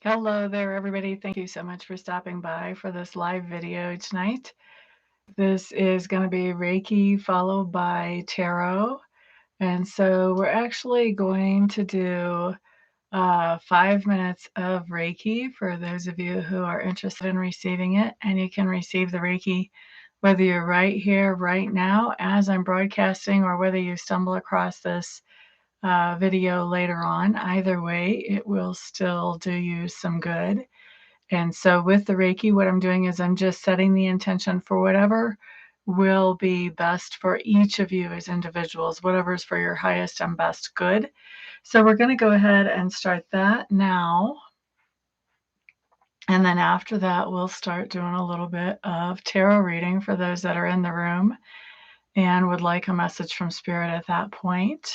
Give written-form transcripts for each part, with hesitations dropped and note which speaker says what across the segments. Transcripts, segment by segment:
Speaker 1: Hello there, everybody. Thank you so much for stopping by for this live video tonight. This is going to be Reiki followed by Tarot. And so we're actually going to do 5 minutes of Reiki for those of you who are interested in receiving it. And you can receive the Reiki whether you're right here, right now, as I'm broadcasting, or whether you stumble across this video later on. Either way, it will still do you some good. And so with the Reiki, what I'm doing is I'm just setting the intention for whatever will be best for each of you as individuals, whatever's for your highest and best good. So we're going to go ahead and start that now. And then after that, we'll start doing a little bit of tarot reading for those that are in the room and would like a message from Spirit at that point.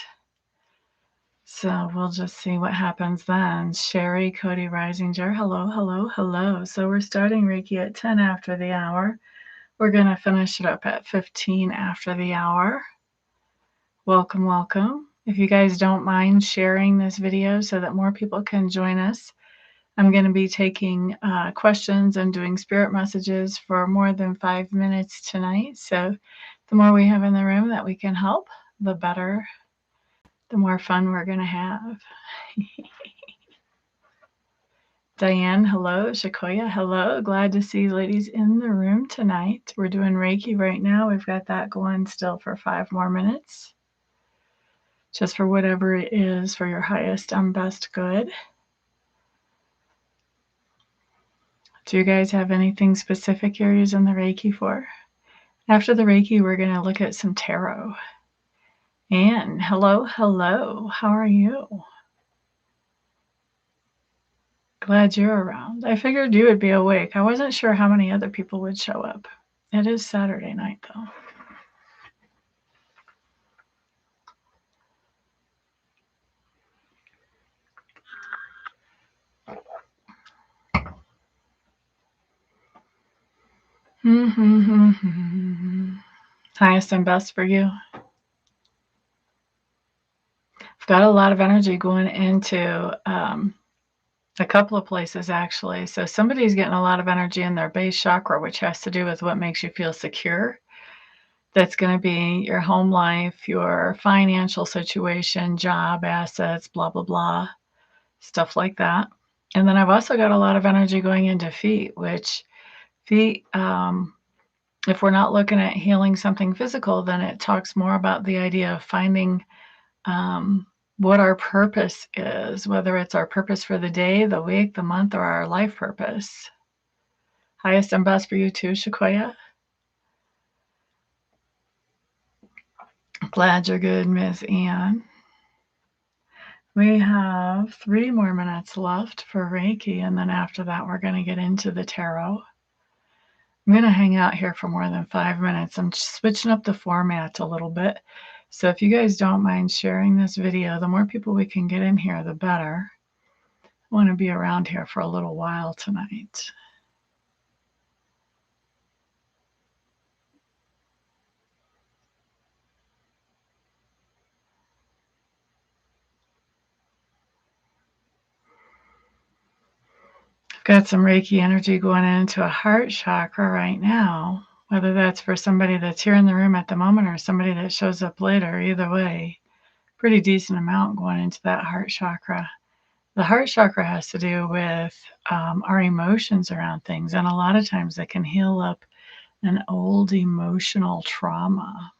Speaker 1: So we'll just see what happens then. Sherry, Cody, Rising Jar, hello, hello, hello. So we're starting Reiki at 10 after the hour. We're going to finish it up at 15 after the hour. Welcome, welcome. If you guys don't mind sharing this video so that more people can join us, I'm going to be taking questions and doing spirit messages for more than 5 minutes tonight. So the more we have in the room that we can help, the better, the more fun we're going to have. Diane, hello. Sequoyah, hello. Glad to see you ladies in the room tonight. We're doing Reiki right now. We've got that going still for 5 more minutes. Just for whatever it is for your highest and best good. Do you guys have anything specific you're using the Reiki for? After the Reiki, we're going to look at some tarot. Anne, hello, hello. How are you? Glad you're around. I figured you would be awake. I wasn't sure how many other people would show up. It is Saturday night, though. Highest and best for you. I've got a lot of energy going into a couple of places, actually. So somebody's getting a lot of energy in their base chakra, which has to do with what makes you feel secure. That's going to be your home life, your financial situation, job, assets, blah, blah, blah, stuff like that. And then I've also got a lot of energy going into feet, which feet, if we're not looking at healing something physical, then it talks more about the idea of finding what our purpose is, whether it's our purpose for the day, the week, the month, or our life purpose. Highest and best for you too, Sequoyah. Glad you're good, Miss Anne. We have 3 more minutes left for Reiki, and then after that, we're going to get into the tarot. I'm going to hang out here for more than 5 minutes. I'm just switching up the format a little bit. So if you guys don't mind sharing this video, the more people we can get in here, the better. I want to be around here for a little while tonight. I've got some Reiki energy going into a heart chakra right now, whether that's for somebody that's here in the room at the moment or somebody that shows up later. Either way, pretty decent amount going into that heart chakra. The heart chakra has to do with our emotions around things, and a lot of times that can heal up an old emotional trauma.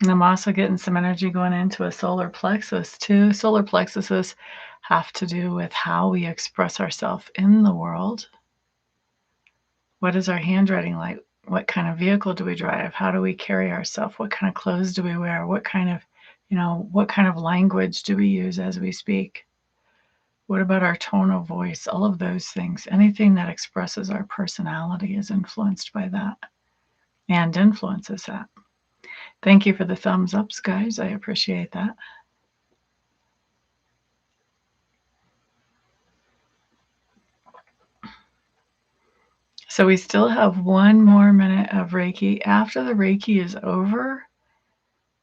Speaker 1: And I'm also getting some energy going into a solar plexus too. Solar plexuses have to do with how we express ourselves in the world. What is our handwriting like? What kind of vehicle do we drive? How do we carry ourselves? What kind of clothes do we wear? What kind of language do we use as we speak? What about our tone of voice? All of those things. Anything that expresses our personality is influenced by that and influences that. Thank you for the thumbs ups, guys. I appreciate that. So we still have 1 more minute of Reiki. After the Reiki is over,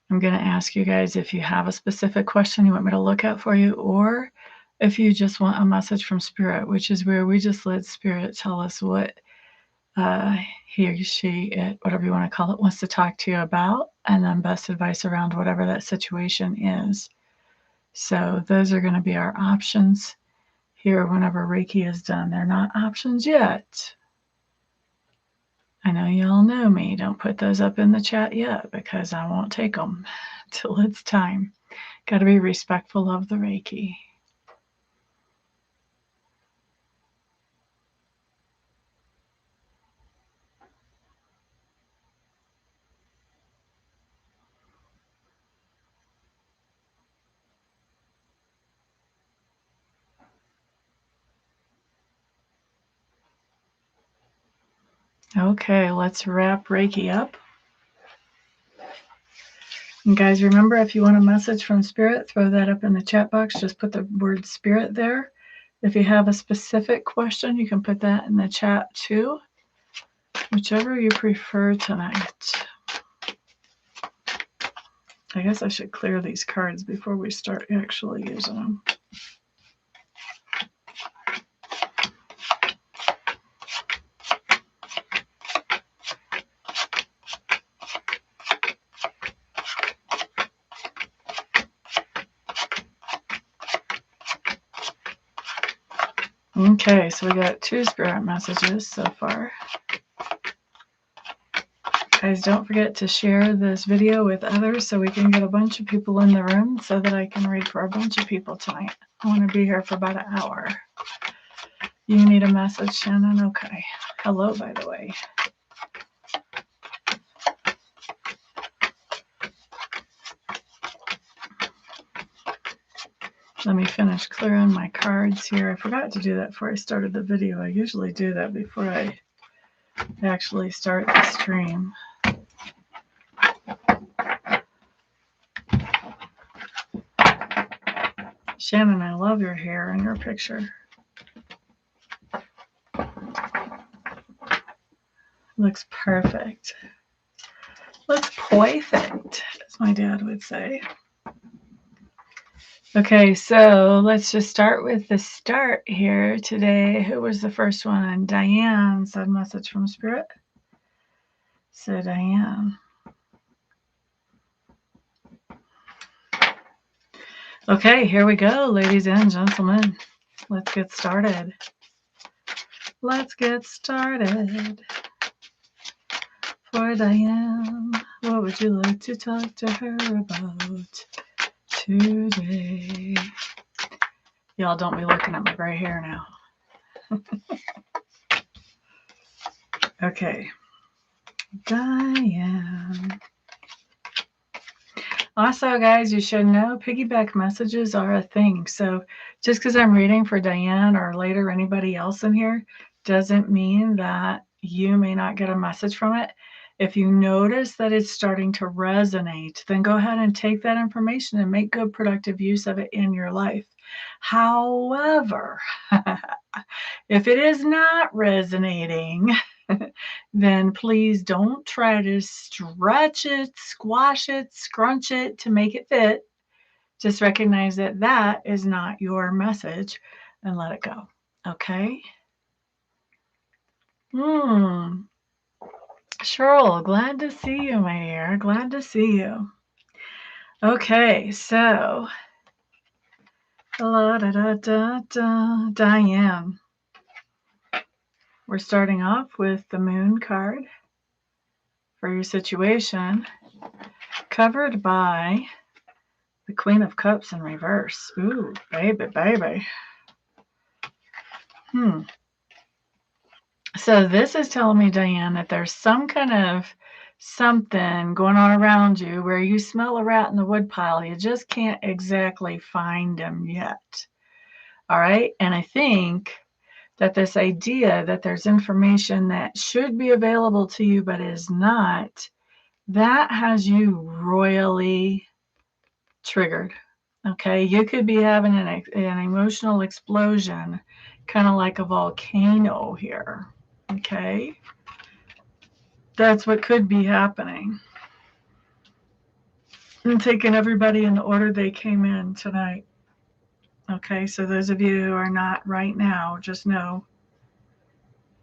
Speaker 1: I'm going to ask you guys if you have a specific question you want me to look at for you, or if you just want a message from Spirit, which is where we just let Spirit tell us what he or she, it, whatever you want to call it, wants to talk to you about, and then best advice around whatever that situation is. So those are going to be our options here whenever Reiki is done. They're not options yet. I know y'all know me. Don't put those up in the chat yet because I won't take them till it's time. Got to be respectful of the Reiki. Okay, let's wrap Reiki up. And guys, remember, if you want a message from Spirit, throw that up in the chat box. Just put the word Spirit there. If you have a specific question, you can put that in the chat too. Whichever you prefer tonight. I guess I should clear these cards before we start actually using them. Okay, so we got 2 Spirit messages so far. Guys, don't forget to share this video with others so we can get a bunch of people in the room so that I can read for a bunch of people tonight. I want to be here for about an hour. You need a message, Shannon? Okay. Hello, by the way. Let me finish clearing my cards here. I forgot to do that before I started the video. I usually do that before I actually start the stream. Shannon, I love your hair in your picture. Looks perfect. Looks perfect, as my dad would say. Okay, so let's just start with the start here today. Who was the first one? Diane said message from Spirit. So Diane. Okay, here we go, ladies and gentlemen. Let's get started. Let's get started. For Diane, what would you like to talk to her about today? Y'all don't be looking at my gray hair now. Okay. Diane. Also, guys, you should know piggyback messages are a thing. So just because I'm reading for Diane or later anybody else in here doesn't mean that you may not get a message from it. If you notice that it's starting to resonate, then go ahead and take that information and make good productive use of it in your life. However, if it is not resonating, then please don't try to stretch it, squash it, scrunch it to make it fit. Just recognize that that is not your message and let it go. Okay? Cheryl, glad to see you, my dear. Glad to see you. Okay, so Diane. We're starting off with the Moon card for your situation, covered by the Queen of Cups in reverse. Ooh, baby, baby. So this is telling me, Diane, that there's some kind of something going on around you where you smell a rat in the woodpile. You just can't exactly find him yet. All right. And I think that this idea that there's information that should be available to you but is not, that has you royally triggered. Okay. You could be having an emotional explosion, kind of like a volcano here. Okay? That's what could be happening. I'm taking everybody in the order they came in tonight. Okay, so those of you who are not right now, just know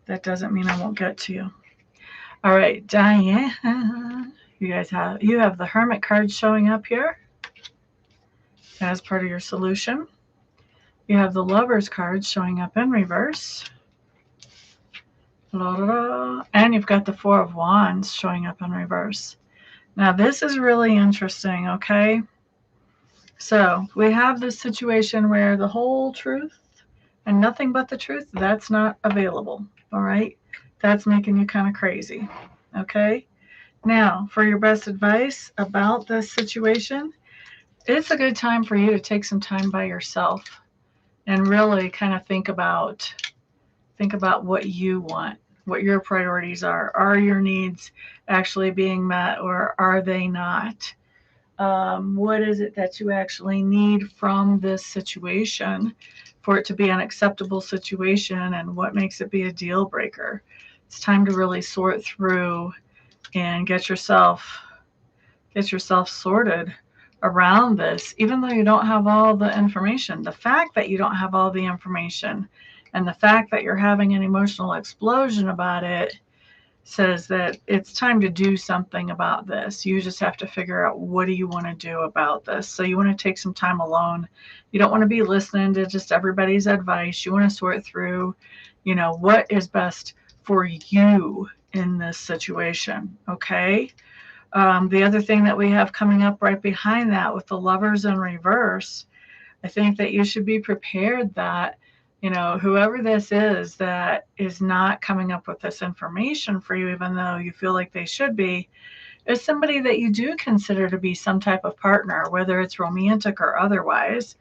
Speaker 1: that doesn't mean I won't get to you. All right, Diane, you have the Hermit card showing up here as part of your solution. You have the Lovers card showing up in reverse. And you've got the Four of Wands showing up in reverse. Now, this is really interesting, okay? So we have this situation where the whole truth and nothing but the truth, that's not available, all right? That's making you kind of crazy, okay? Now, for your best advice about this situation, it's a good time for you to take some time by yourself and really kind of think about what you want, what your priorities are. Are your needs actually being met, or are they not? What is it that you actually need from this situation for it to be an acceptable situation, and what makes it be a deal breaker? It's time to really sort through and get yourself sorted around this, even though you don't have all the information. The fact that you don't have all the information and the fact that you're having an emotional explosion about it says that it's time to do something about this. You just have to figure out, what do you want to do about this? So you want to take some time alone. You don't want to be listening to just everybody's advice. You want to sort through, what is best for you in this situation, okay? The other thing that we have coming up right behind that with the Lovers in reverse, I think that you should be prepared that, whoever this is that is not coming up with this information for you, even though you feel like they should be, is somebody that you do consider to be some type of partner, whether it's romantic or otherwise.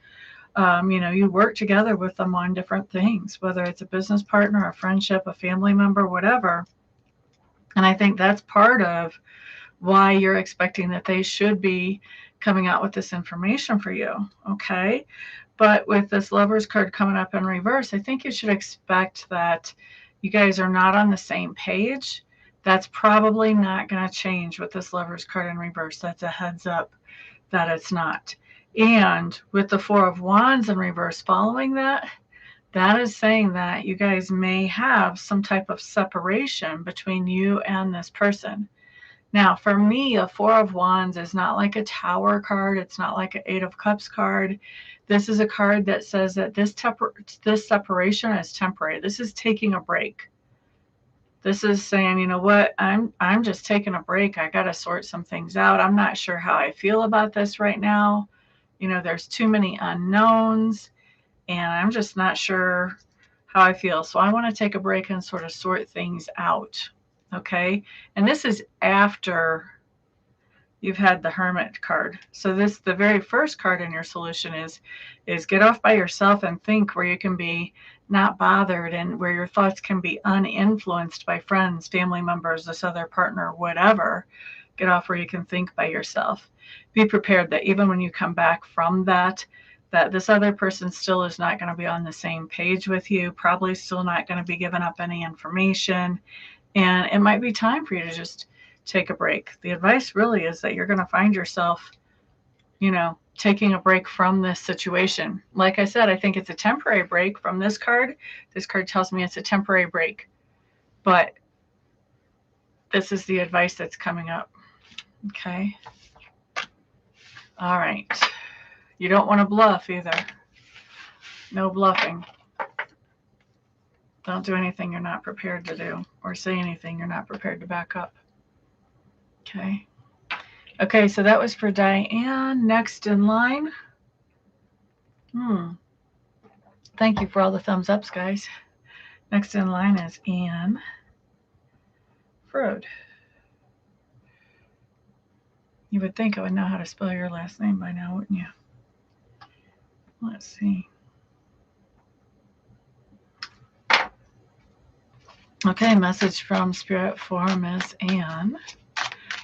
Speaker 1: You work together with them on different things, whether it's a business partner, a friendship, a family member, whatever. And I think that's part of why you're expecting that they should be coming out with this information for you, okay? But with this Lovers card coming up in reverse, I think you should expect that you guys are not on the same page. That's probably not going to change with this Lovers card in reverse. That's a heads up that it's not. And with the Four of Wands in reverse following that, that is saying that you guys may have some type of separation between you and this person. Now, for me, a Four of Wands is not like a Tower card. It's not like an Eight of Cups card. This is a card that says that this separation is temporary. This is taking a break. This is saying, you know what, I'm just taking a break. I got to sort some things out. I'm not sure how I feel about this right now. There's too many unknowns, and I'm just not sure how I feel. So I want to take a break and sort of sort things out. Okay, and this is after you've had the Hermit card. So the very first card in your solution is get off by yourself and think, where you can be not bothered and where your thoughts can be uninfluenced by friends, family members, this other partner, whatever. Get off where you can think by yourself. Be prepared that even when you come back from that this other person still is not going to be on the same page with you, probably still not going to be giving up any information. And it might be time for you to just take a break. The advice really is that you're going to find yourself, taking a break from this situation. Like I said, I think it's a temporary break from this card. This card tells me it's a temporary break. But this is the advice that's coming up. Okay. All right. You don't want to bluff either. No bluffing. Don't do anything you're not prepared to do, or say anything you're not prepared to back up. Okay. Okay, so that was for Diane. Next in line. Thank you for all the thumbs ups, guys. Next in line is Anne Frode. You would think I would know how to spell your last name by now, wouldn't you? Let's see. Okay, message from Spirit for Miss Anne.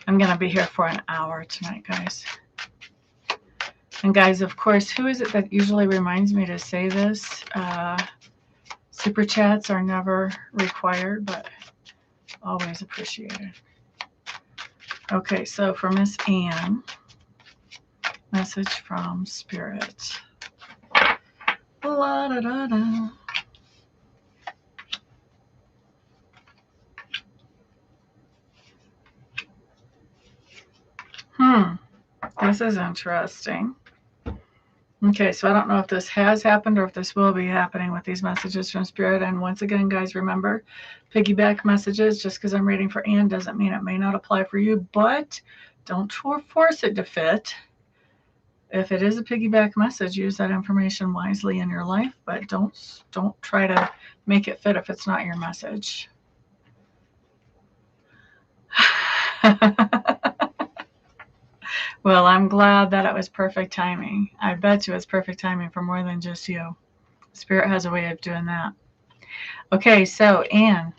Speaker 1: I'm going to be here for an hour tonight, guys. And guys, of course, who is it that usually reminds me to say this? Super chats are never required, but always appreciated. Okay, so for Miss Anne, message from Spirit. La, da, da, da. This is interesting. Okay, so I don't know if this has happened or if this will be happening with these messages from Spirit. And once again, guys, remember, piggyback messages, just because I'm reading for Anne doesn't mean it may not apply for you, but don't force it to fit. If it is a piggyback message, use that information wisely in your life, but don't try to make it fit if it's not your message. Well, I'm glad that it was perfect timing. I bet you it's perfect timing for more than just you. Spirit has a way of doing that. Okay, so Anne,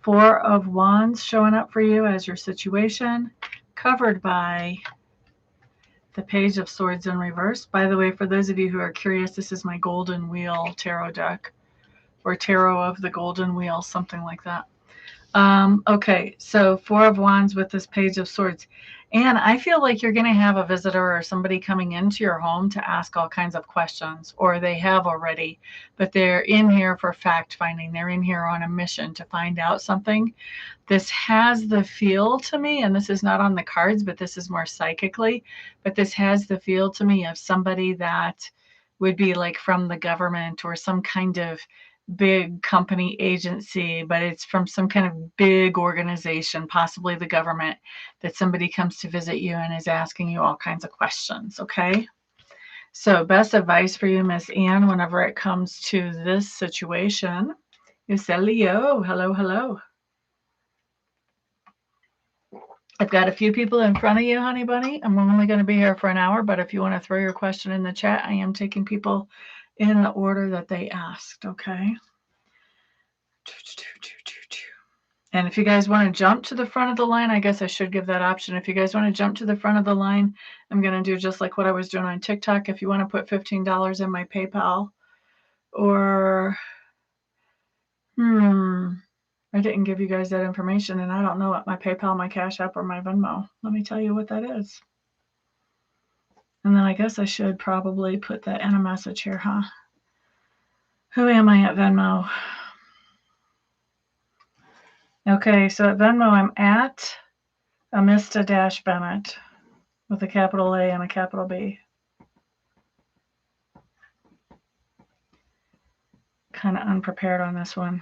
Speaker 1: 4 of Wands showing up for you as your situation, covered by the Page of Swords in reverse. By the way, for those of you who are curious, this is my Golden Wheel tarot deck, or Tarot of the Golden Wheel, something like that. Okay, so 4 of Wands with this Page of Swords. And I feel like you're going to have a visitor or somebody coming into your home to ask all kinds of questions, or they have already, but they're in here for fact finding. They're in here on a mission to find out something. This has the feel to me, and this is not on the cards, but this is more psychically, but this has the feel to me of somebody that would be like from the government or some kind of big company agency, but it's from some kind of big organization, possibly the government, that somebody comes to visit you and is asking you all kinds of questions. Okay, so best advice for you, Miss Anne, whenever it comes to this situation is say Leo. Hello, hello. I've got a few people in front of you, honey bunny. I'm only going to be here for an hour, but if you want to throw your question in the chat, I am taking people in the order that they asked. Okay. And if you guys want to jump to the front of the line, I guess I should give that option. If you guys want to jump to the front of the line, I'm going to do just like what I was doing on TikTok. If you want to put $15 in my PayPal, or I didn't give you guys that information, and I don't know what my PayPal, my Cash App, or my Venmo. Let me tell you what that is. And then I guess I should probably put that in a message here, huh? Who am I at Venmo? Okay, so at Venmo, I'm at Amista-Bennett with a capital A and a capital B. Kind of unprepared on this one.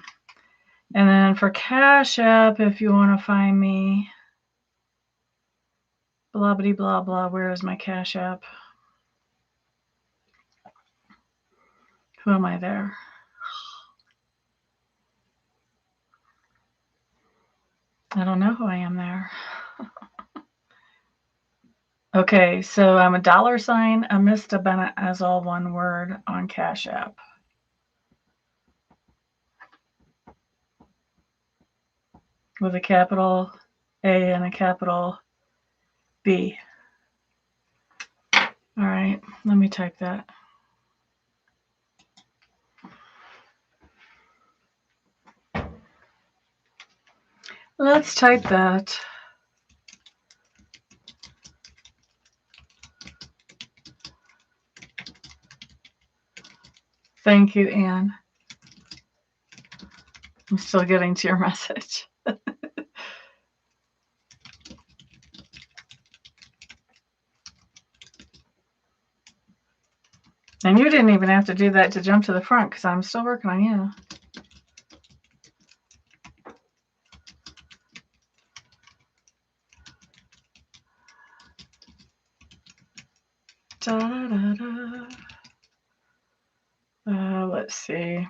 Speaker 1: And then for Cash App, if you want to find me, blah, blah, blah, blah, where is my Cash App? Who am I there? I don't know who I am there. Okay, so I'm a $ Amista Bennett as all one word on Cash App. With a capital A and a capital B. All right, let me type that. Let's type that. Thank you, Anne. I'm still getting to your message. And you didn't even have to do that to jump to the front, because I'm still working on you. Da, da, da. Let's see.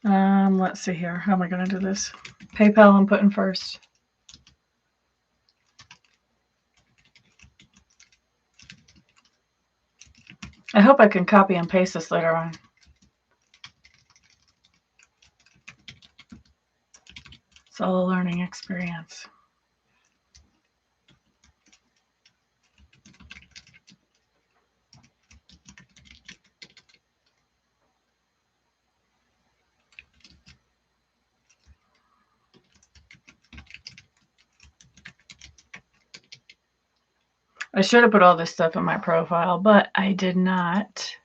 Speaker 1: Let's see here. How am I going to do this? PayPal I'm putting first. I hope I can copy and paste this later on. It's all a learning experience. I should have put all this stuff in my profile, but I did not.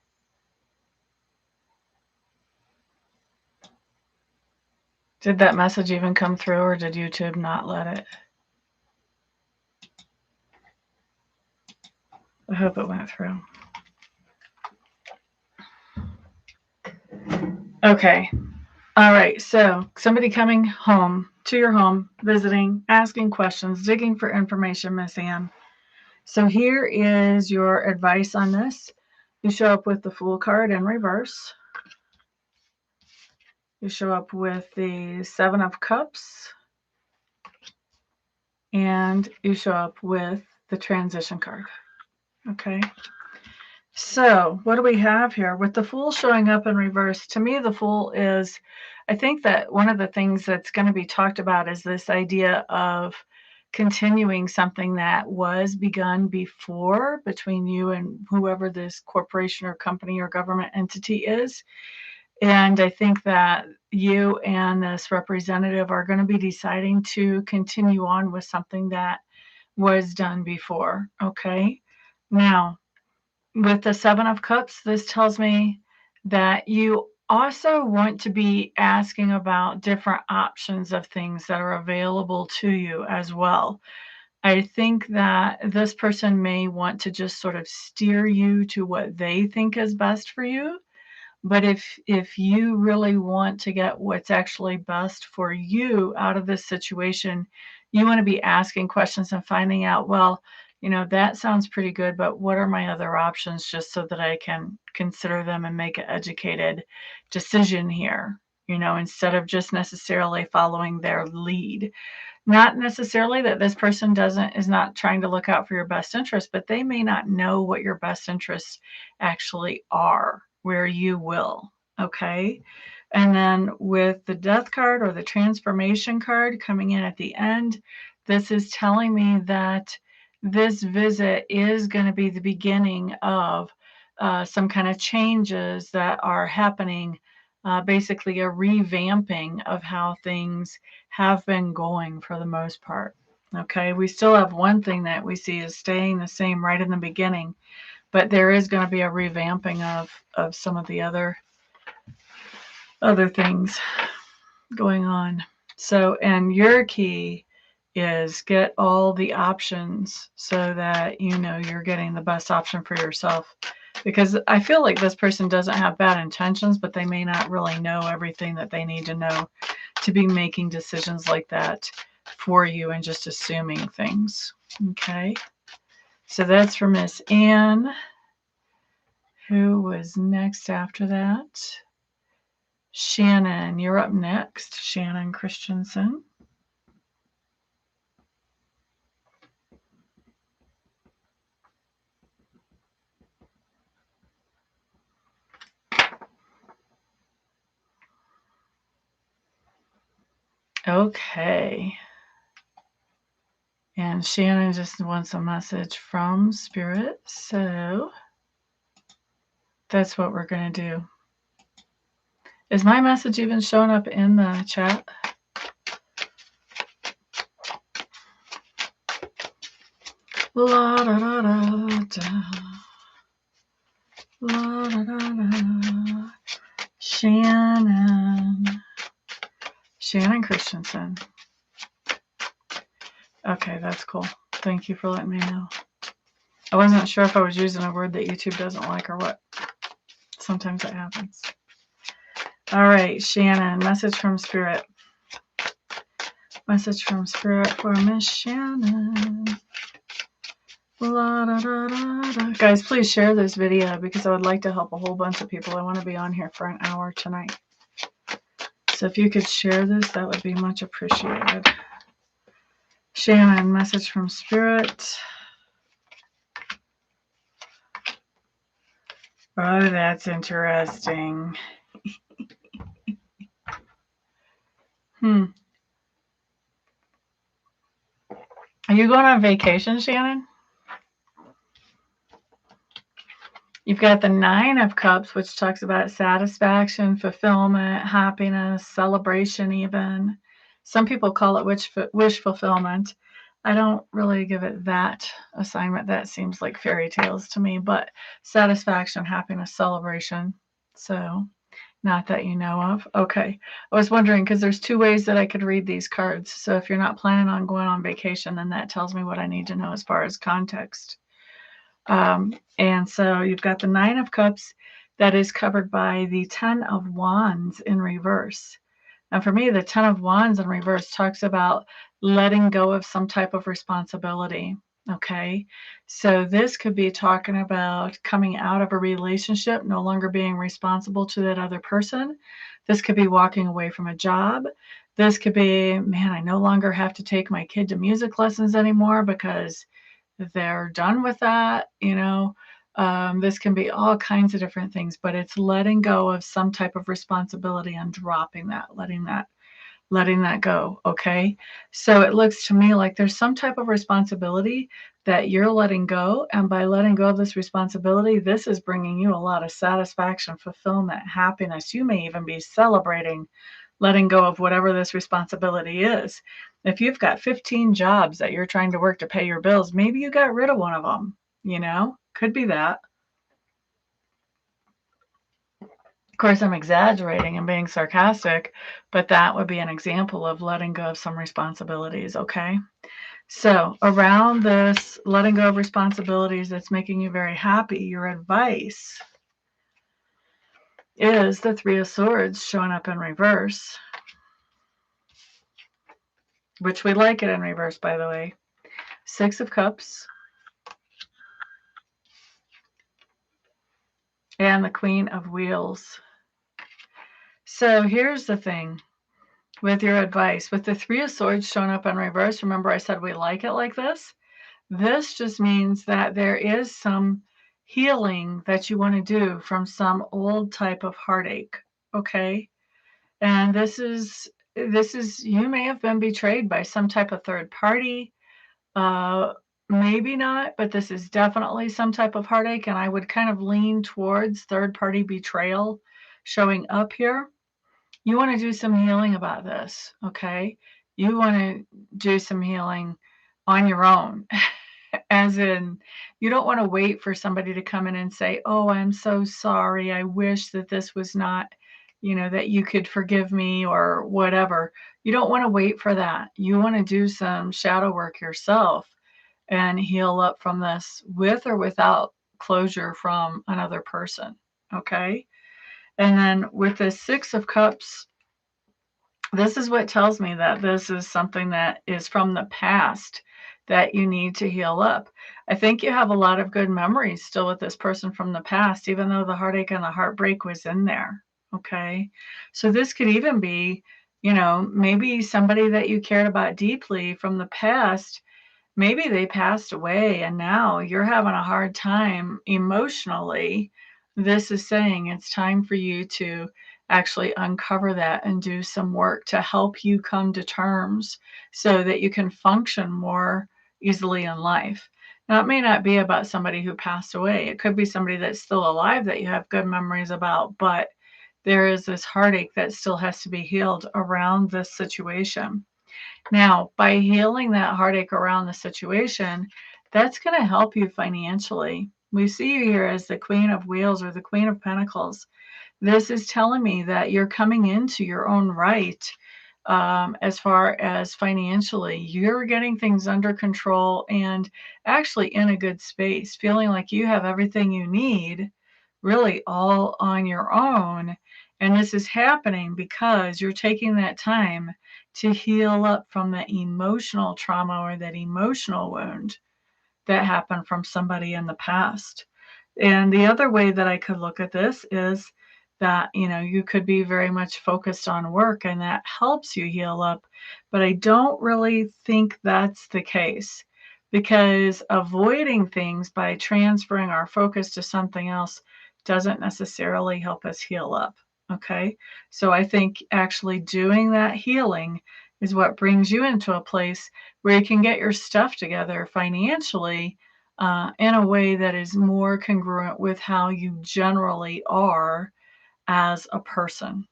Speaker 1: Did that message even come through, or did YouTube not let it? I hope it went through. Okay. All right. So somebody coming home to your home, visiting, asking questions, digging for information, Miss Ann. So here is your advice on this. You show up with the Fool card in reverse. You show up with the Seven of Cups. And you show up with the Transition card. Okay. So what do we have here? With the Fool showing up in reverse, to me, the Fool is, I think that one of the things that's going to be talked about is this idea of continuing something that was begun before between you and whoever this corporation or company or government entity is. And I think that you and this representative are going to be deciding to continue on with something that was done before. Okay. Now, with the Seven of Cups, this tells me that you also want to be asking about different options of things that are available to you as well. I think that this person may want to just sort of steer you to what they think is best for you. But if you really want to get what's actually best for you out of this situation, you want to be asking questions and finding out, well, that sounds pretty good, but what are my other options, just so that I can consider them and make an educated decision here, instead of just necessarily following their lead. Not necessarily that this person is not trying to look out for your best interest, but they may not know what your best interests actually are, where you will. Okay. And then with the Death card or the Transformation card coming in at the end, this is telling me that this visit is going to be the beginning of some kind of changes that are happening, basically a revamping of how things have been going for the most part. Okay, we still have one thing that we see is staying the same right in the beginning, but there is going to be a revamping of some of the other things going on. So, and your key is get all the options so that you're getting the best option for yourself. Because I feel like this person doesn't have bad intentions, but they may not really know everything that they need to know to be making decisions like that for you and just assuming things. Okay. So that's for Miss Ann. Who was next after that? Shannon, you're up next. Shannon Christensen. Okay. And Shannon just wants a message from Spirit. So that's what we're going to do. Is my message even showing up in the chat? La da da da da. La da da da. Shannon Christensen. Okay, that's cool. Thank you for letting me know. I wasn't sure if I was using a word that YouTube doesn't like or what. Sometimes it happens. All right, Shannon, message from Spirit. Message from Spirit for Miss Shannon. La, da, da, da, da. Guys, please share this video because I would like to help a whole bunch of people. I want to be on here for an hour tonight. So if you could share this, that would be much appreciated. Shannon, message from Spirit. Oh, that's interesting. Are you going on vacation, Shannon? You've got the Nine of Cups, which talks about satisfaction, fulfillment, happiness, celebration even. Some people call it wish fulfillment. I don't really give it that assignment. That seems like fairy tales to me, but satisfaction, happiness, celebration. So, not that you know of. Okay. I was wondering because there's two ways that I could read these cards. So, if you're not planning on going on vacation, then that tells me what I need to know as far as context. And so you've got the Nine of Cups that is covered by the Ten of Wands in reverse. And for me, the Ten of Wands in reverse talks about letting go of some type of responsibility. Okay. So this could be talking about coming out of a relationship, no longer being responsible to that other person. This could be walking away from a job. This could be, man, I no longer have to take my kid to music lessons anymore because they're done with that. This can be all kinds of different things, but it's letting go of some type of responsibility and dropping that, letting that go. Okay. So it looks to me like there's some type of responsibility that you're letting go. And by letting go of this responsibility, this is bringing you a lot of satisfaction, fulfillment, happiness. You may even be celebrating letting go of whatever this responsibility is. If you've got 15 jobs that you're trying to work to pay your bills, maybe you got rid of one of them, could be that. Of course, I'm exaggerating and being sarcastic, but that would be an example of letting go of some responsibilities, okay? So around this letting go of responsibilities that's making you very happy, your advice is the Three of Swords showing up in reverse, which we like it in reverse, by the way. Six of Cups and the Queen of Wheels. So here's the thing with your advice. With the Three of Swords showing up in reverse, remember I said we like it like this? This just means that there is some healing that you want to do from some old type of heartache, okay? And this is you may have been betrayed by some type of third party. Uh, Maybe not, but this is definitely some type of heartache, and I would kind of lean towards third party betrayal showing up here. You want to do some healing about this, okay? You want to do some healing on your own. As in, you don't want to wait for somebody to come in and say, "Oh, I'm so sorry. I wish that this was not, that you could forgive me," or whatever. You don't want to wait for that. You want to do some shadow work yourself and heal up from this with or without closure from another person. Okay. And then with the Six of Cups, this is what tells me that this is something that is from the past that you need to heal up. I think you have a lot of good memories still with this person from the past, even though the heartache and the heartbreak was in there. Okay. So this could even be, maybe somebody that you cared about deeply from the past. Maybe they passed away and now you're having a hard time emotionally. This is saying it's time for you to actually uncover that and do some work to help you come to terms so that you can function more easily in life. Now, it may not be about somebody who passed away. It could be somebody that's still alive that you have good memories about, but there is this heartache that still has to be healed around this situation. Now, by healing that heartache around the situation, that's going to help you financially. We see you here as the Queen of Wheels or the Queen of Pentacles. This is telling me that you're coming into your own right as far as financially. You're getting things under control and actually in a good space, feeling like you have everything you need really all on your own. And this is happening because you're taking that time to heal up from that emotional trauma or that emotional wound that happened from somebody in the past. And the other way that I could look at this is that, you could be very much focused on work and that helps you heal up. But I don't really think that's the case because avoiding things by transferring our focus to something else doesn't necessarily help us heal up. Okay. So I think actually doing that healing is what brings you into a place where you can get your stuff together financially in a way that is more congruent with how you generally are as a person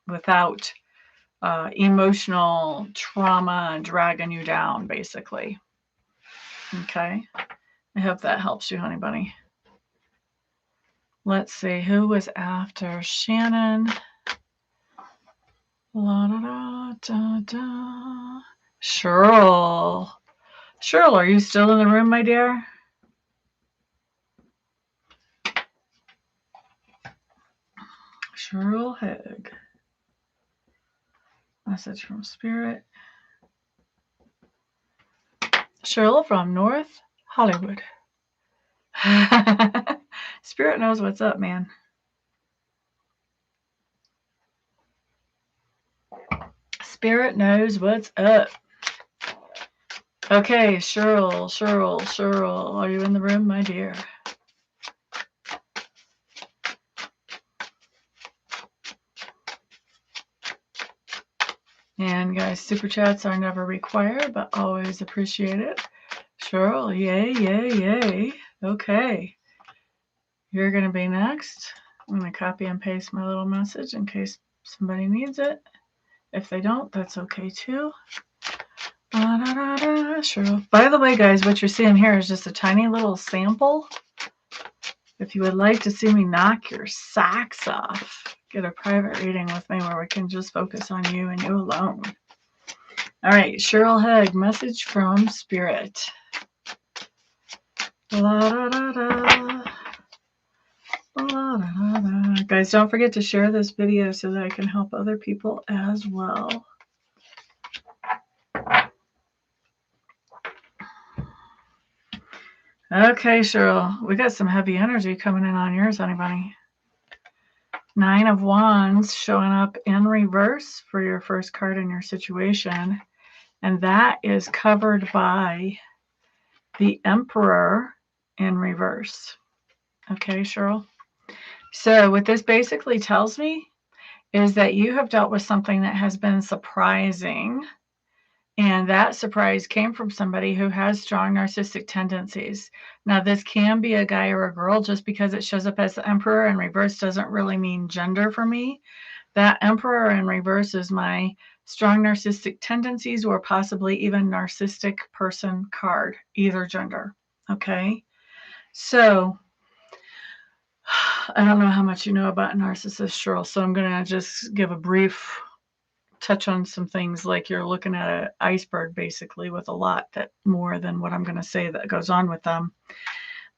Speaker 1: without emotional trauma dragging you down, basically. Okay. I hope that helps you, honey bunny. Let's see, who was after Shannon? La, da, da, da, da. Cheryl. Cheryl, are you still in the room, my dear? Cheryl Haig. Message from Spirit. Cheryl from North Hollywood. Spirit knows what's up, man. Spirit knows what's up. Okay, Cheryl, are you in the room, my dear? And guys, super chats are never required, but always appreciated. Cheryl, yay, yay, yay. Okay. You're going to be next. I'm going to copy and paste my little message in case somebody needs it. If they don't, that's okay too. Cheryl. By the way, guys, what you're seeing here is just a tiny little sample. If you would like to see me knock your socks off, get a private reading with me where we can just focus on you and you alone. All right, Cheryl Haig, message from Spirit. La, da, da, da. La, da, da, da. Guys, don't forget to share this video so that I can help other people as well. Okay, Cheryl, we got some heavy energy coming in on yours, honey bunny. 9 of Wands showing up in reverse for your first card in your situation. And that is covered by the Emperor in reverse. Okay, Cheryl. So what this basically tells me is that you have dealt with something that has been surprising. And that surprise came from somebody who has strong narcissistic tendencies. Now, this can be a guy or a girl. Just because it shows up as the Emperor in reverse doesn't really mean gender for me. That Emperor in reverse is my strong narcissistic tendencies or possibly even narcissistic person card, either gender. Okay? So, I don't know how much you know about narcissists, Cheryl, so I'm going to just give a brief touch on some things, like you're looking at an iceberg basically with a lot that more than what I'm going to say that goes on with them.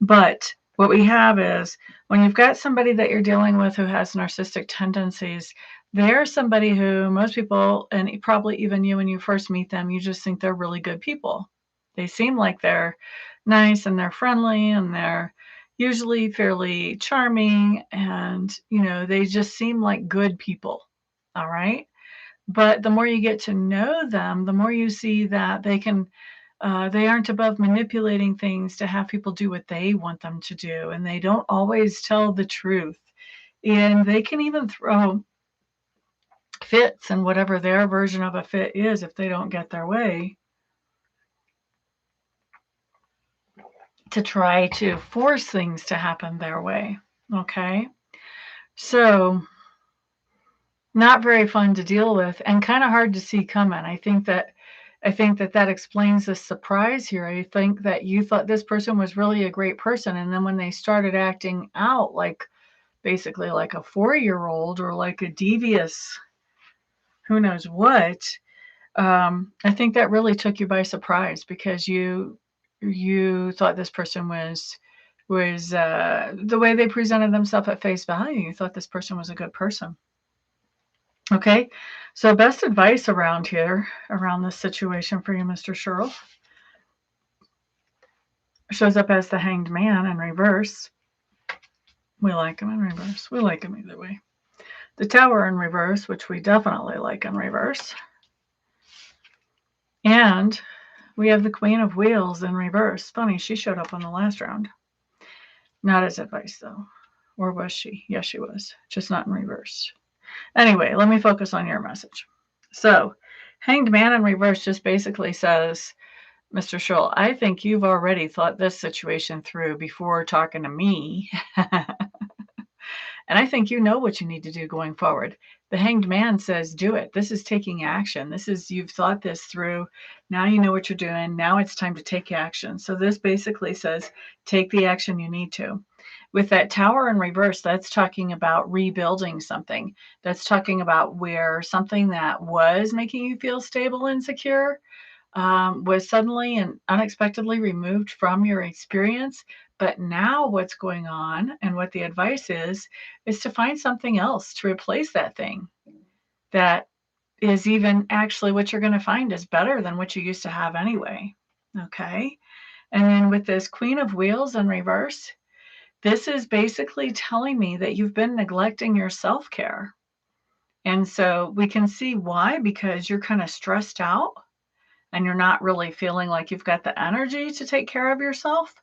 Speaker 1: But what we have is when you've got somebody that you're dealing with who has narcissistic tendencies, they're somebody who most people, and probably even you when you first meet them, you just think they're really good people. They seem like they're nice and they're friendly and they're usually fairly charming, and you know, they just seem like good people. All right. But the more you get to know them, the more you see that they aren't above manipulating things to have people do what they want them to do. And they don't always tell the truth. And they can even throw fits and whatever their version of a fit is if they don't get their way, to try to force things to happen their way. Okay? So, not very fun to deal with and kind of hard to see coming. I think that explains the surprise here. I think that you thought this person was really a great person, and then when they started acting out like basically like a 4-year-old or like a devious who knows what, I think that really took you by surprise, because you thought this person was the way they presented themselves at face value, you thought this person was a good person. Okay, so best advice around here, around this situation for you, Mr. Cheryl, shows up as the Hanged Man in reverse. We like him in reverse. We like him either way. The Tower in reverse, which we definitely like in reverse. And we have the Queen of Wheels in reverse. Funny, she showed up on the last round. Not as advice, though. Or was she? Yes, she was. Just not in reverse. Anyway, let me focus on your message. So, Hanged Man in reverse just basically says, Mr. Cheryl, I think you've already thought this situation through before talking to me. And I think you know what you need to do going forward. The Hanged Man says, do it. This is taking action. This is, you've thought this through. Now you know what you're doing. Now it's time to take action. So this basically says, take the action you need to. With that Tower in reverse, that's talking about rebuilding something. That's talking about where something that was making you feel stable and secure was suddenly and unexpectedly removed from your experience. But now what's going on and what the advice is to find something else to replace that thing that is even actually what you're going to find is better than what you used to have anyway. Okay. And then with this Queen of Wheels in reverse, this is basically telling me that you've been neglecting your self-care. And so we can see why, because you're kind of stressed out and you're not really feeling like you've got the energy to take care of yourself.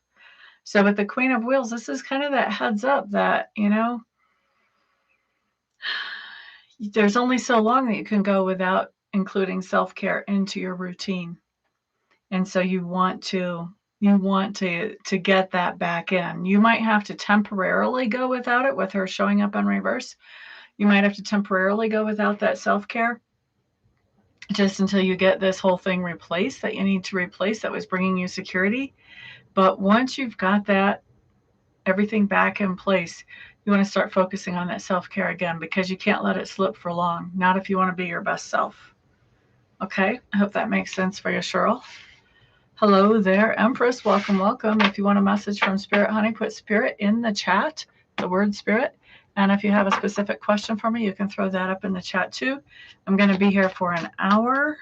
Speaker 1: So with the Queen of Wheels, this is kind of that heads up that, you know, there's only so long that you can go without including self-care into your routine. And so you want to get that back in. You might have to temporarily go without it with her showing up in reverse. You might have to temporarily go without that self-care just until you get this whole thing replaced that you need to replace that was bringing you security. But once you've got that, everything back in place, you want to start focusing on that self-care again, because you can't let it slip for long. Not if you want to be your best self. Okay, I hope that makes sense for you, Cheryl. Hello there, Empress. Welcome, welcome. If you want a message from Spirit, honey, put Spirit in the chat, the word Spirit. And if you have a specific question for me, you can throw that up in the chat too. I'm going to be here for an hour,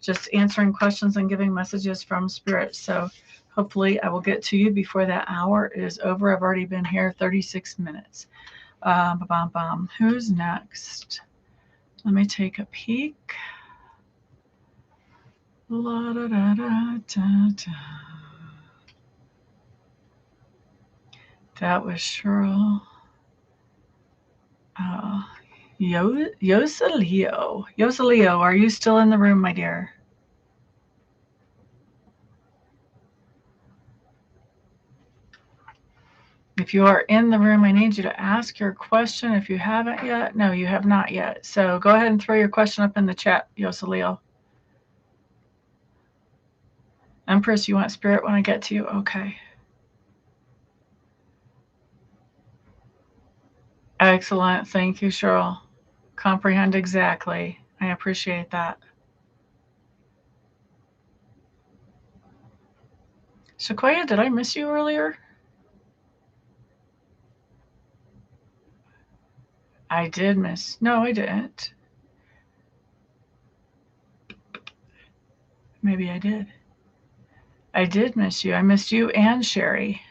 Speaker 1: just answering questions and giving messages from Spirit. So hopefully I will get to you before that hour is over. I've already been here 36 minutes. Who's next? Let me take a peek. La, da, da, da, da, da. That was Cheryl. Yosaleo. Yosaleo, are you still in the room, my dear? If you are in the room, I need you to ask your question. If you haven't yet, no, you have not yet. So go ahead and throw your question up in the chat, Yosaleo. Empress, you want Spirit when I get to you? Okay. Excellent. Thank you, Cheryl. Comprehend exactly. I appreciate that. Sequoyah, did I miss you earlier? I did miss. No, I didn't. Maybe I did. I did miss you. I missed you and Sherry.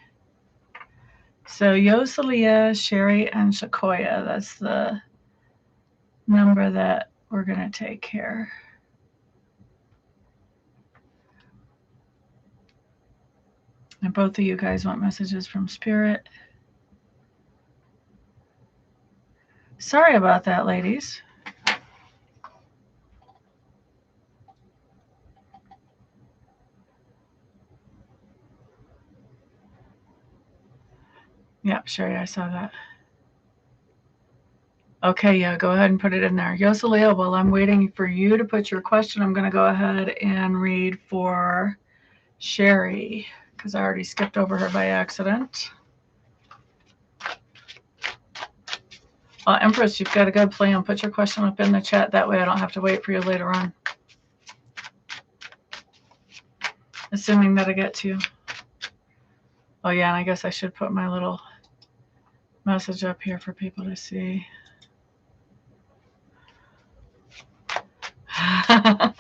Speaker 1: So Yosalia, Sherry, and Sequoyah. That's the number that we're going to take here. And both of you guys want messages from Spirit. Sorry about that, ladies. Yep, Sherry, I saw that. Okay, yeah, go ahead and put it in there. Yosalia, while I'm waiting for you to put your question, I'm going to go ahead and read for Sherry, because I already skipped over her by accident. Empress, you've got a good plan. Put your question up in the chat. That way I don't have to wait for you later on. Assuming that I get to you. Oh, yeah, and I guess I should put my little message up here for people to see. Oh,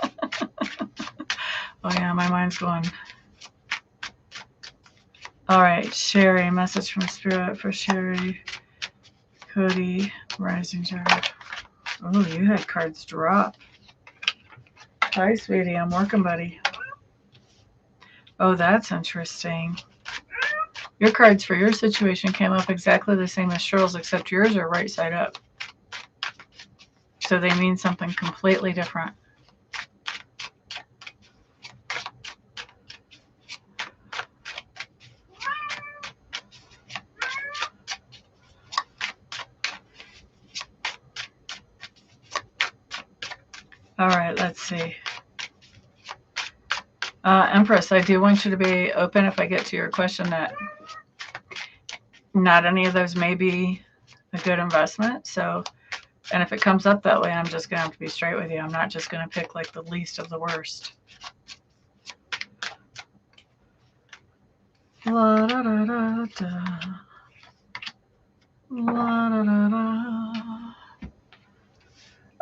Speaker 1: yeah, my mind's going. All right, Sherry, message from Spirit for Sherry. Cody, Rising Star. Oh, you had cards drop. Hi, sweetie, I'm working, buddy. Oh, that's interesting. Your cards for your situation came up exactly the same as Cheryl's, except yours are right side up. So they mean something completely different. right, let's see. Empress, I do want you to be open if I get to your question that not any of those may be a good investment. So, and if it comes up that way, I'm just going to have to be straight with you. I'm not just going to pick like the least of the worst. La da da da da. La da da da.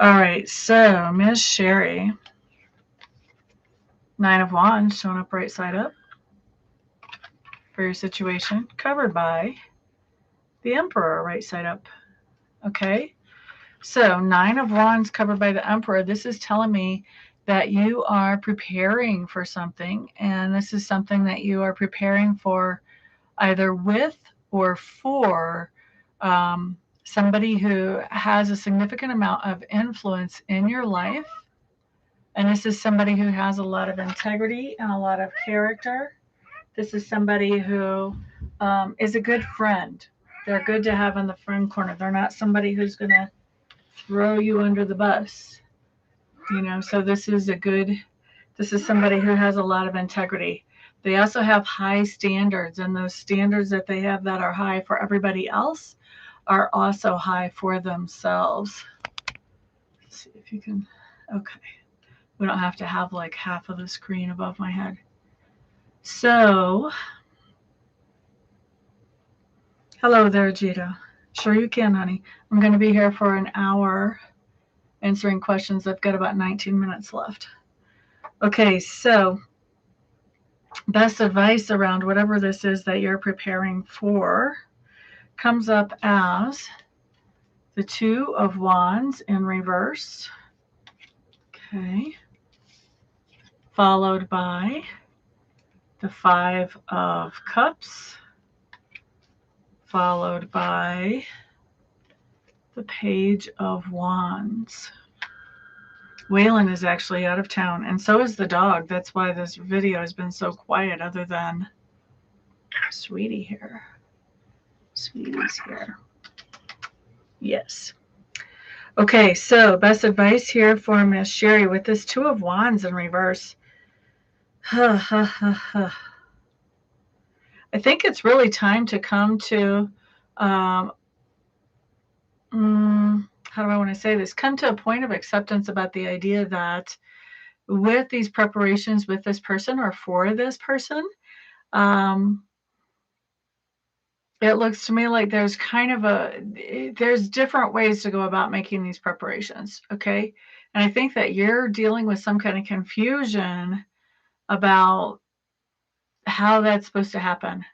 Speaker 1: All right, so Miss Sherry, 9 of Wands, showing up right side up for your situation, covered by the Emperor right side up. Okay, so 9 of Wands covered by the Emperor. This is telling me that you are preparing for something, and this is something that you are preparing for either with or for somebody who has a significant amount of influence in your life. And this is somebody who has a lot of integrity and a lot of character. This is somebody who is a good friend. They're good to have in the friend corner. They're not somebody who's going to throw you under the bus. You know, so this is somebody who has a lot of integrity. They also have high standards, and those standards that they have that are high for everybody else are also high for themselves. Let's see if you can, okay. We don't have to have like half of the screen above my head. So, hello there, Jita. Sure you can, honey. I'm going to be here for an hour answering questions. I've got about 19 minutes left. Okay, so best advice around whatever this is that you're preparing for comes up as the 2 of Wands in reverse. Okay. Followed by the 5 of Cups. Followed by the Page of Wands. Waylon is actually out of town, and so is the dog. That's why this video has been so quiet, other than Sweetie here. Sweetie's here. Yes. Okay, so best advice here for Miss Sherry with this 2 of Wands in reverse. I think it's really time to come to, how do I want to say this? Come to a point of acceptance about the idea that with these preparations with this person or for this person, it looks to me like there's kind of there's different ways to go about making these preparations, okay? And I think that you're dealing with some kind of confusion about how that's supposed to happen.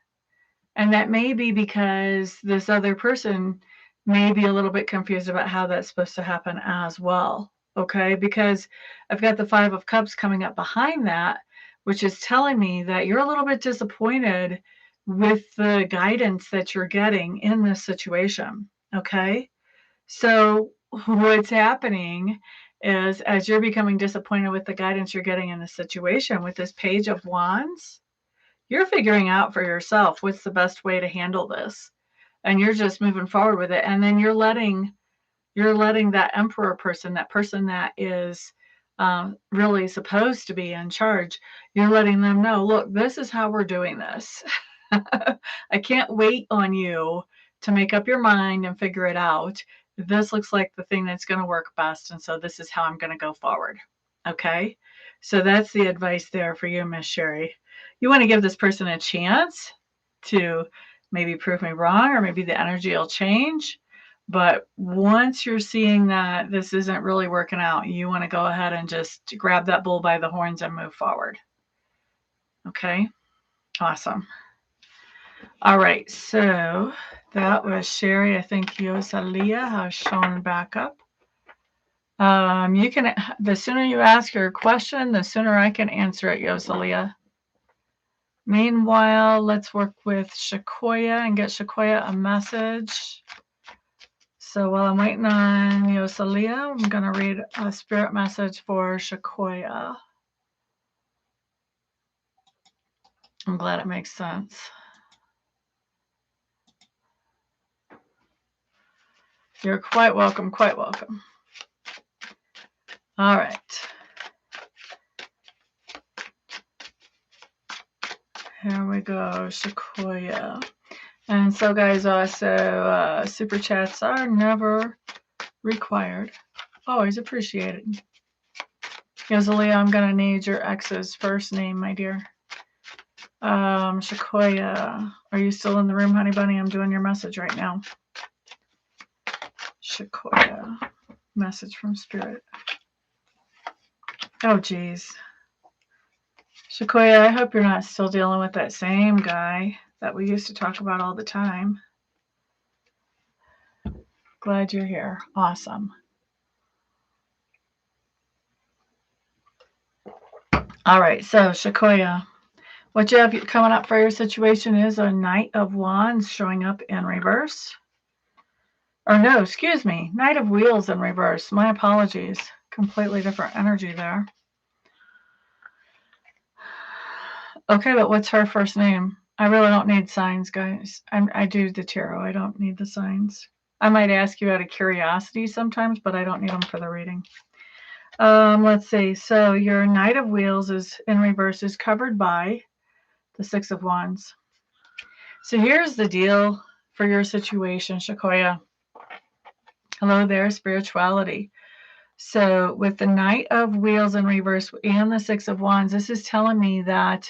Speaker 1: And that may be because this other person may be a little bit confused about how that's supposed to happen as well, okay? Because I've got the 5 of Cups coming up behind that, which is telling me that you're a little bit disappointed with the guidance that you're getting in this situation, okay? So what's happening is, as you're becoming disappointed with the guidance you're getting in the situation with this Page of Wands, you're figuring out for yourself what's the best way to handle this. And you're just moving forward with it. And then you're letting that Emperor person, that person that is really supposed to be in charge, you're letting them know, look, this is how we're doing this. I can't wait on you to make up your mind and figure it out. This looks like the thing that's going to work best. And so this is how I'm going to go forward. Okay. So that's the advice there for you, Miss Sherry. You want to give this person a chance to maybe prove me wrong, or maybe the energy will change. But once you're seeing that this isn't really working out, you want to go ahead and just grab that bull by the horns and move forward. Okay. Awesome. All right, so that was Sherry. I think Yosalia has shown back up. You can, the sooner you ask your question, the sooner I can answer it, Yosalia. Meanwhile, let's work with Sequoyah and get Sequoyah a message. So while I'm waiting on Yosalia, I'm going to read a spirit message for Sequoyah. I'm glad it makes sense. You're quite welcome, quite welcome. All right. go, Sequoyah. And so, guys, also, super chats are never required. Always appreciated. Yosalia, I'm going to need your ex's first name, my dear. Sequoyah, are you still in the room, honey bunny? I'm doing your message right now. Sequoyah, message from Spirit. Oh, geez. Sequoyah, I hope you're not still dealing with that same guy that we used to talk about all the time. Glad you're here. Awesome. All right, so Sequoyah, what you have coming up for your situation is a Knight of Wands showing up in reverse. Or no, excuse me, Knight of Wheels in reverse. My apologies. Completely different energy there. Okay, but what's her first name? I really don't need signs, guys. I do the tarot. I don't need the signs. I might ask you out of curiosity sometimes, but I don't need them for the reading. Let's see. So your Knight of Wheels is in reverse is covered by the Six of Wands. So here's the deal for your situation, Sequoyah. Hello there, spirituality. So with the Knight of Wheels in reverse and the Six of Wands, this is telling me that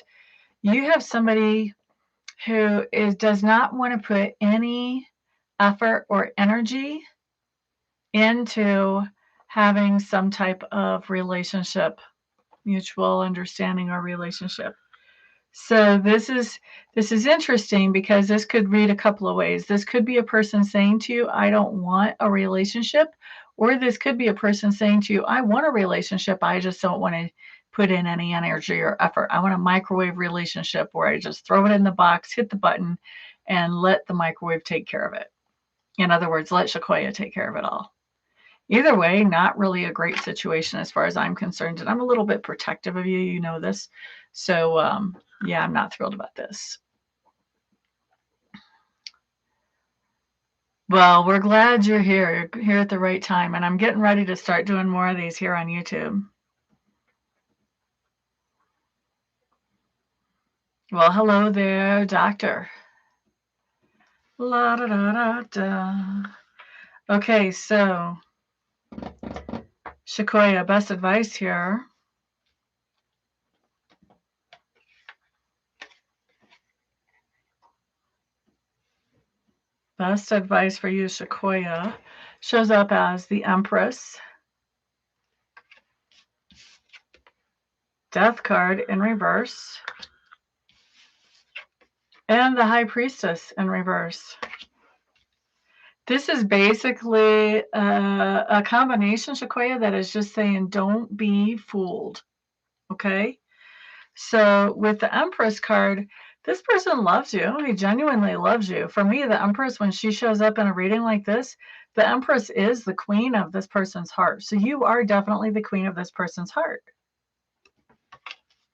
Speaker 1: you have somebody who does not want to put any effort or energy into having some type of relationship, mutual understanding or relationship. So this is interesting because this could read a couple of ways. This could be a person saying to you, I don't want a relationship. Or this could be a person saying to you, I want a relationship. I just don't want to put in any energy or effort. I want a microwave relationship where I just throw it in the box, hit the button, and let the microwave take care of it. In other words, let Sequoyah take care of it all. Either way, not really a great situation as far as I'm concerned. And I'm a little bit protective of you. You know this. So, yeah, I'm not thrilled about this. Well, we're glad you're here. You're here at the right time. And I'm getting ready to start doing more of these here on YouTube. Well, hello there, doctor. La da da da da. Okay, so Sequoyah, best advice here. Best advice for you, Sequoyah, shows up as the Empress, Death card in reverse, and the High Priestess in reverse. This is basically a combination, Sequoyah, that is just saying don't be fooled, okay? So with the Empress card, this person loves you. He genuinely loves you. For me, the Empress, when she shows up in a reading like this, the Empress is the queen of this person's heart. So you are definitely the queen of this person's heart.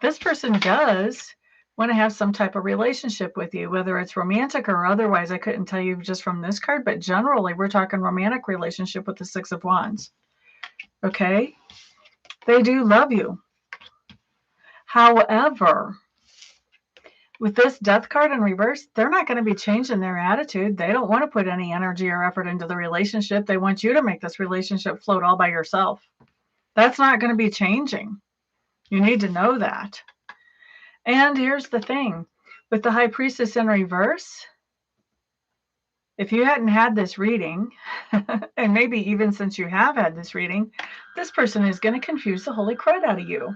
Speaker 1: This person does want to have some type of relationship with you, whether it's romantic or otherwise. I couldn't tell you just from this card, but generally we're talking romantic relationship with the Six of Wands. Okay? They do love you. However, with this Death card in reverse, they're not going to be changing their attitude. They don't want to put any energy or effort into the relationship. They want you to make this relationship float all by yourself. That's not going to be changing. You need to know that. And here's the thing. With the High Priestess in reverse, if you hadn't had this reading, and maybe even since you have had this reading, this person is going to confuse the holy crud out of you.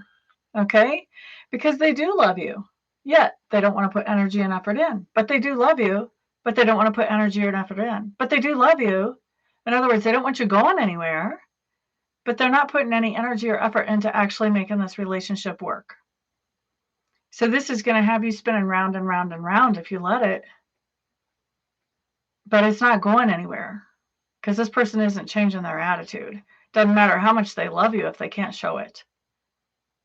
Speaker 1: Okay? Because they do love you. Yet they don't want to put energy and effort in. But they do love you, but they don't want to put energy or effort in. But they do love you. In other words, they don't want you going anywhere, but they're not putting any energy or effort into actually making this relationship work. So this is going to have you spinning round and round and round if you let it. But it's not going anywhere because this person isn't changing their attitude. Doesn't matter how much they love you if they can't show it.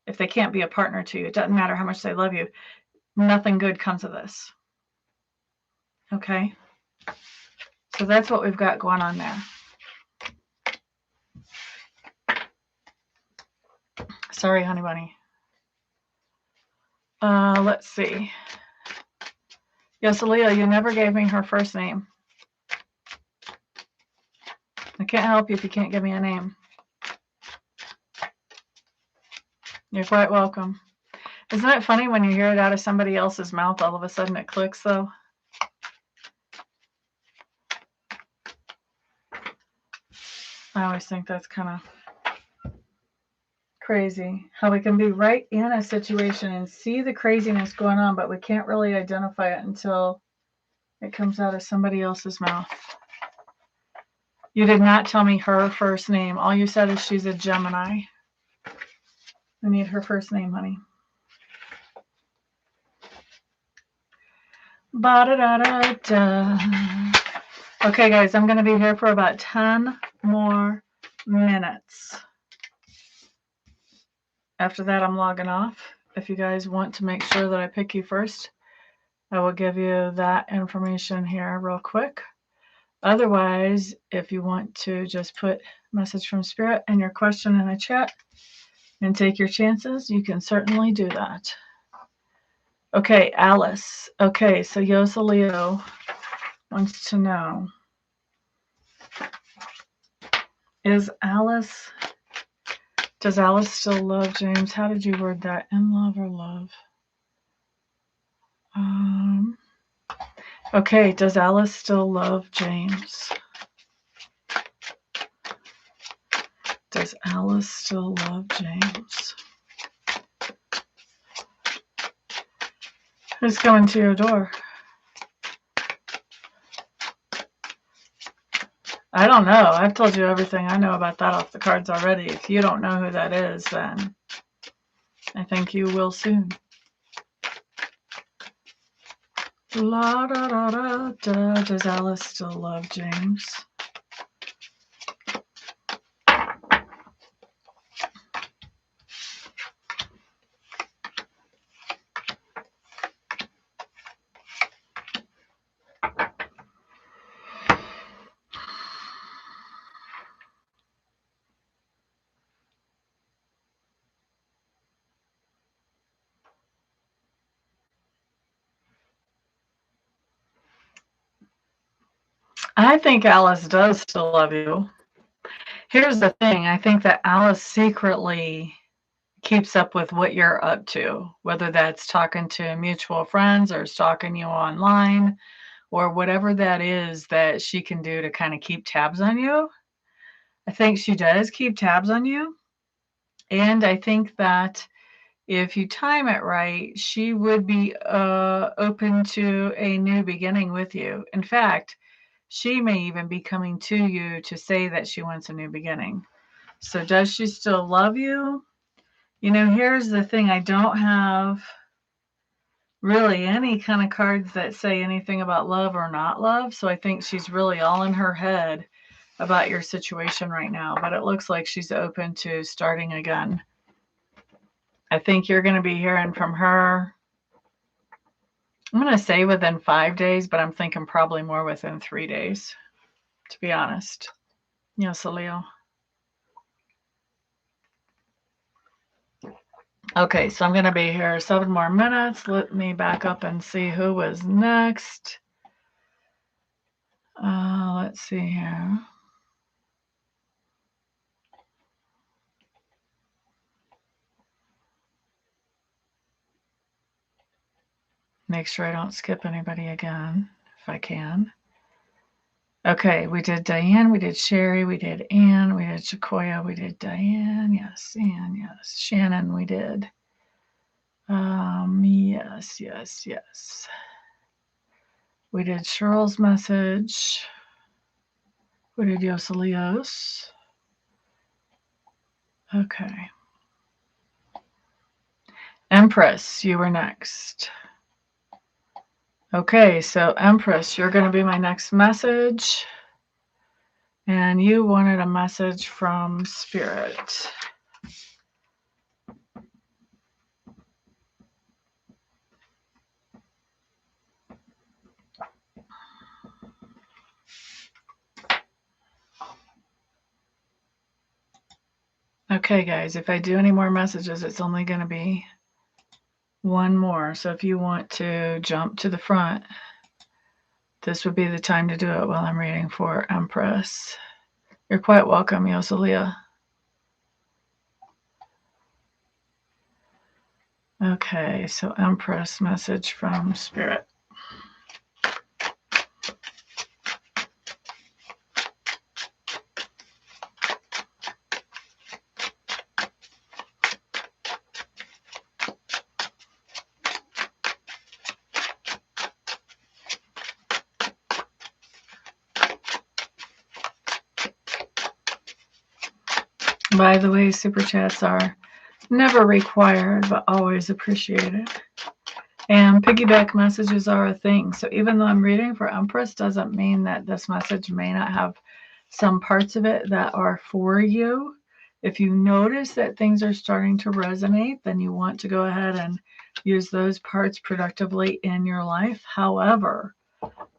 Speaker 1: If they can't be a partner to you, it doesn't matter how much they love you. Nothing good comes of this. Okay? So that's what we've got going on there. Sorry, honey bunny. Let's see. Yes, Leo, you never gave me her first name. I can't help you if you can't give me a name. You're quite welcome. Isn't it funny when you hear it out of somebody else's mouth, all of a sudden it clicks, though? I always think that's kind of crazy. How we can be right in a situation and see the craziness going on, but we can't really identify it until it comes out of somebody else's mouth. You did not tell me her first name. All you said is she's a Gemini. I need her first name, honey. Ba-da-da-da-da. Okay, guys, I'm going to be here for about 10 more minutes. After that, I'm logging off. If you guys want to make sure that I pick you first, I will give you that information here real quick. Otherwise, if you want to just put message from Spirit and your question in the chat and take your chances, you can certainly do that. Okay, Alice. Okay, so Yosa Leo wants to know, does Alice still love James? How did you word that? In love or love? Okay, does Alice still love James? Does Alice still love James? Who's coming to your door? I don't know. I've told you everything I know about that off the cards already. If you don't know who that is, then I think you will soon. La da da da da. Does Alice still love James? I think Alice does still love you. Here's the thing. I think that Alice secretly keeps up with what you're up to, whether that's talking to mutual friends or stalking you online or whatever that is that she can do to kind of keep tabs on you. I think she does keep tabs on you. And I think that if you time it right, she would be open to a new beginning with you. In fact, she may even be coming to you to say that she wants a new beginning. So does she still love you? You know, here's the thing. I don't have really any kind of cards that say anything about love or not love. So I think she's really all in her head about your situation right now. But it looks like she's open to starting again. I think you're going to be hearing from her, I'm going to say within 5 days, but I'm thinking probably more within 3 days, to be honest. Yes, Leo. Okay, so I'm going to be here 7 more minutes. Let me back up and see who was next. Let's see here. Make sure I don't skip anybody again, if I can. Okay, we did Diane, we did Sherry, we did Anne, we did Sequoyah, we did Diane, yes, Anne, yes. Shannon, we did. Yes. We did Cheryl's message. We did Yoselios. Okay. Empress, you were next. Okay, so Empress, you're going to be my next message. And you wanted a message from Spirit. Okay, guys, if I do any more messages, it's only going to be one more. So if you want to jump to the front, this would be the time to do it while I'm reading for Empress. You're quite welcome, Yosalia. Okay, so Empress message from Spirit. By the way, super chats are never required, but always appreciated. And piggyback messages are a thing. So even though I'm reading for Empress, doesn't mean that this message may not have some parts of it that are for you. If you notice that things are starting to resonate, then you want to go ahead and use those parts productively in your life. However,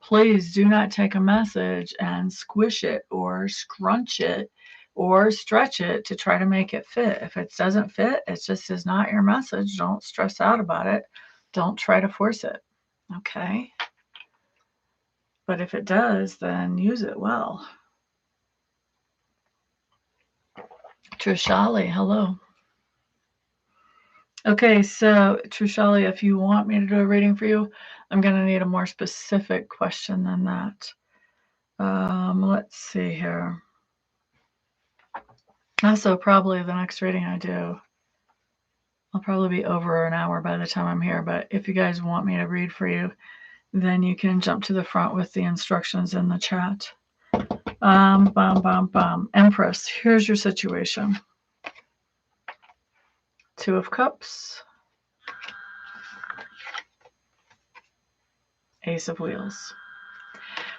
Speaker 1: please do not take a message and squish it or scrunch it or stretch it to try to make it fit. If it doesn't fit, it just is not your message. Don't stress out about it. Don't try to force it. Okay? But if it does, then use it well. Trishali, hello. Okay, so Trishali, if you want me to do a reading for you, I'm going to need a more specific question than that. Let's see here. Also, probably the next reading I do, I'll probably be over an hour by the time I'm here. But if you guys want me to read for you, then you can jump to the front with the instructions in the chat. Empress, here's your situation. Two of Cups. Ace of Wheels.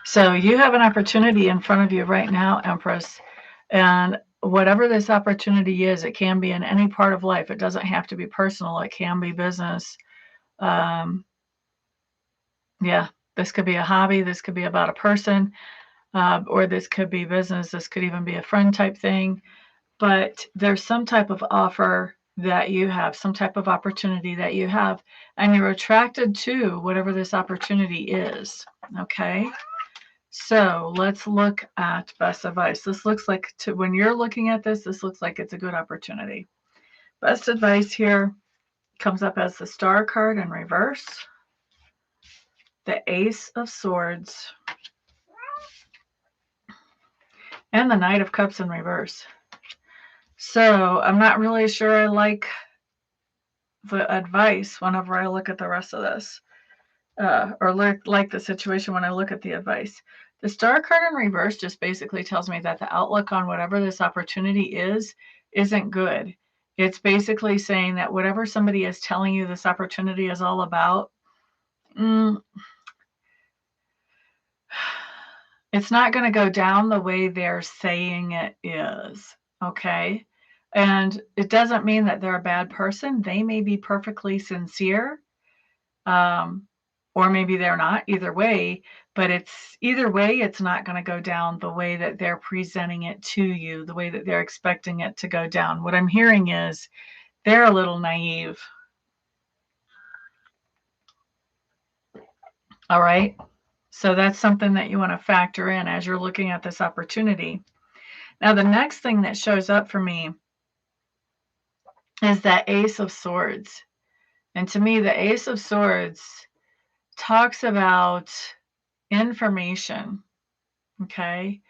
Speaker 1: So you have an opportunity in front of you right now, Empress. And whatever this opportunity is, it can be in any part of life. It doesn't have to be personal. It can be business. Yeah, this could be a hobby. This could be about a person. Or this could be business. This could even be a friend type thing. But there's some type of offer that you have, some type of opportunity that you have, and you're attracted to whatever this opportunity is. Okay? So let's look at best advice. This looks like, when you're looking at this, this looks like it's a good opportunity. Best advice here comes up as the Star card in reverse, the Ace of Swords, and the Knight of Cups in reverse. So I'm not really sure I like the advice whenever I look at the rest of this, or like the situation when I look at the advice. The Star card in reverse just basically tells me that the outlook on whatever this opportunity isn't good. It's basically saying that whatever somebody is telling you this opportunity is all about, it's not going to go down the way they're saying it is. Okay? And it doesn't mean that they're a bad person. They may be perfectly sincere, or maybe they're not. Either way, but either way, it's not going to go down the way that they're presenting it to you, the way that they're expecting it to go down. What I'm hearing is they're a little naive. All right? So that's something that you want to factor in as you're looking at this opportunity. Now, the next thing that shows up for me is that Ace of Swords. And to me, the Ace of Swords talks about information, okay?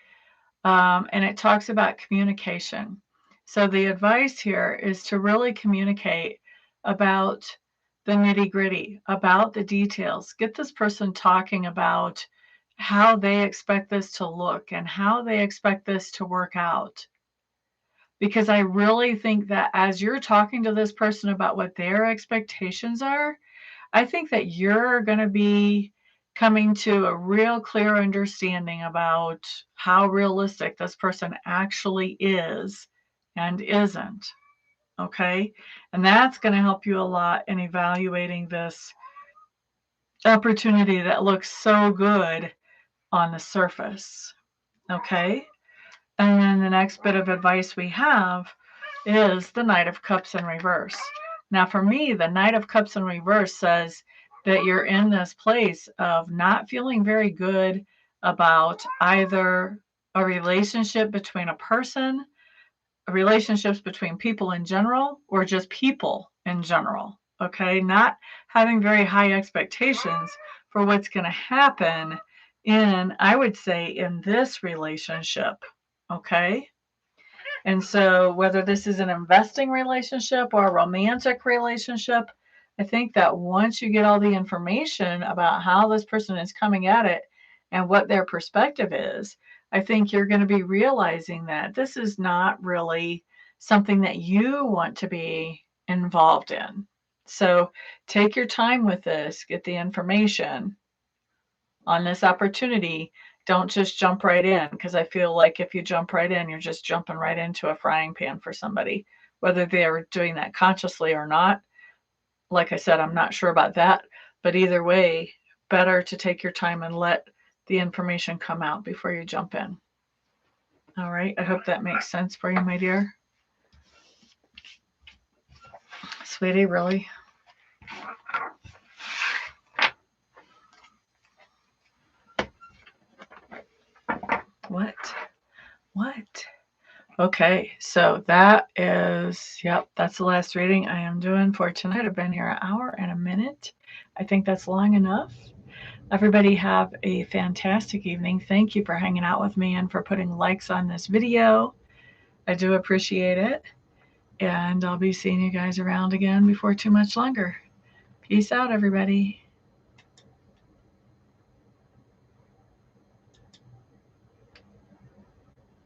Speaker 1: And it talks about communication. So the advice here is to really communicate about the nitty-gritty, about the details. Get this person talking about how they expect this to look and how they expect this to work out. Because I really think that as you're talking to this person about what their expectations are, I think that you're going to be coming to a real clear understanding about how realistic this person actually is and isn't. Okay? And that's going to help you a lot in evaluating this opportunity that looks so good on the surface. Okay? And then the next bit of advice we have is the Knight of Cups in reverse. Now, for me, the Knight of Cups in reverse says that you're in this place of not feeling very good about either a relationship between a person, relationships between people in general, or just people in general. Okay, not having very high expectations for what's going to happen in, I would say, in this relationship. Okay. And so, whether this is an investing relationship or a romantic relationship, I think that once you get all the information about how this person is coming at it and what their perspective is, I think you're going to be realizing that this is not really something that you want to be involved in. So, take your time with this, get the information on this opportunity. Don't just jump right in, because I feel like if you jump right in, you're just jumping right into a frying pan for somebody, whether they're doing that consciously or not. Like I said, I'm not sure about that, but either way, better to take your time and let the information come out before you jump in. All right, I hope that makes sense for you, my dear. Sweetie, really? What? Okay, so that is, yep, that's the last reading I am doing for tonight. I've been here an hour and a minute. I think that's long enough. Everybody have a fantastic evening. Thank you for hanging out with me and for putting likes on this video. I do appreciate it. And I'll be seeing you guys around again before too much longer. Peace out, everybody.